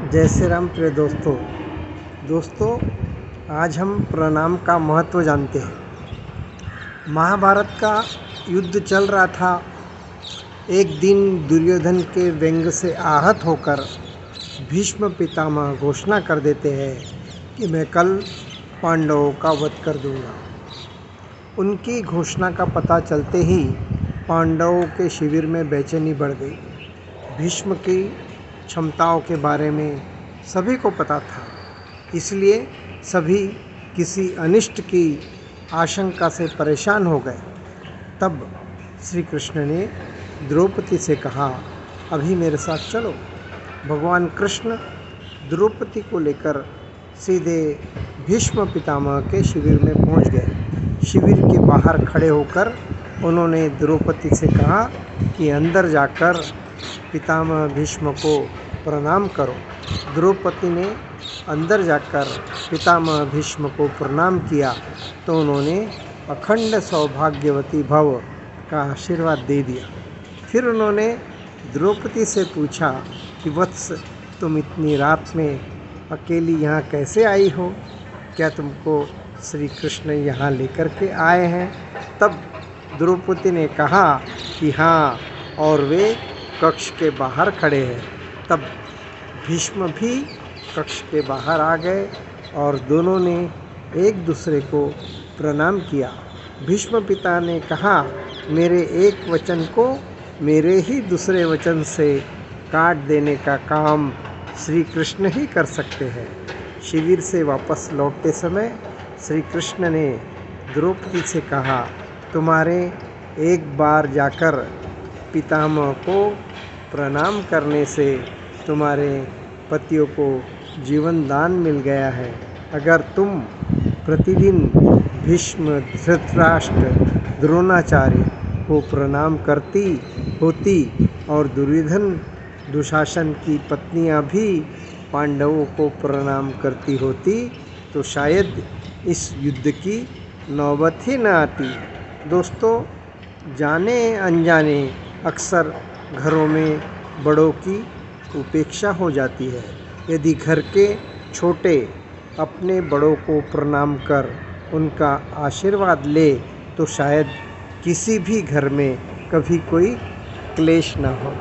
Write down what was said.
जय श्री राम प्रिय दोस्तों, आज हम प्रणाम का महत्व जानते हैं। महाभारत का युद्ध चल रहा था। एक दिन दुर्योधन के व्यंग से आहत होकर भीष्म पितामह घोषणा कर देते हैं कि मैं कल पांडवों का वध कर दूंगा। उनकी घोषणा का पता चलते ही पांडवों के शिविर में बेचैनी बढ़ गई। भीष्म की क्षमताओं के बारे में सभी को पता था, इसलिए सभी किसी अनिष्ट की आशंका से परेशान हो गए। तब श्री कृष्ण ने द्रौपदी से कहा, अभी मेरे साथ चलो। भगवान कृष्ण द्रौपदी को लेकर सीधे भीष्म पितामह के शिविर में पहुंच गए। शिविर के बाहर खड़े होकर उन्होंने द्रौपदी से कहा कि अंदर जाकर पितामह भीष्म को प्रणाम करो। द्रौपदी ने अंदर जाकर पितामह भीष्म को प्रणाम किया तो उन्होंने अखंड सौभाग्यवती भव का आशीर्वाद दे दिया। फिर उन्होंने द्रौपदी से पूछा कि वत्स, तुम इतनी रात में अकेली यहाँ कैसे आई हो? क्या तुमको श्री कृष्ण यहाँ लेकर के आए हैं? तब द्रौपदी ने कहा कि हाँ, और वे कक्ष के बाहर खड़े हैं। तब भीष्म भी कक्ष के बाहर आ गए और दोनों ने एक दूसरे को प्रणाम किया। भीष्म पिता ने कहा, मेरे एक वचन को मेरे ही दूसरे वचन से काट देने का काम श्री कृष्ण ही कर सकते हैं। शिविर से वापस लौटते समय श्री कृष्ण ने द्रौपदी से कहा, तुम्हारे एक बार जाकर पितामह को प्रणाम करने से तुम्हारे पतियों को जीवन दान मिल गया है। अगर तुम प्रतिदिन भीष्म, धृतराष्ट्र, द्रोणाचार्य को प्रणाम करती होती और दुर्योधन, दुशासन की पत्नियां भी पांडवों को प्रणाम करती होती तो शायद इस युद्ध की नौबत ही न आती। दोस्तों, जाने अनजाने अक्सर घरों में बड़ों की उपेक्षा हो जाती है। यदि घर के छोटे अपने बड़ों को प्रणाम कर उनका आशीर्वाद ले तो शायद किसी भी घर में कभी कोई क्लेश न हो।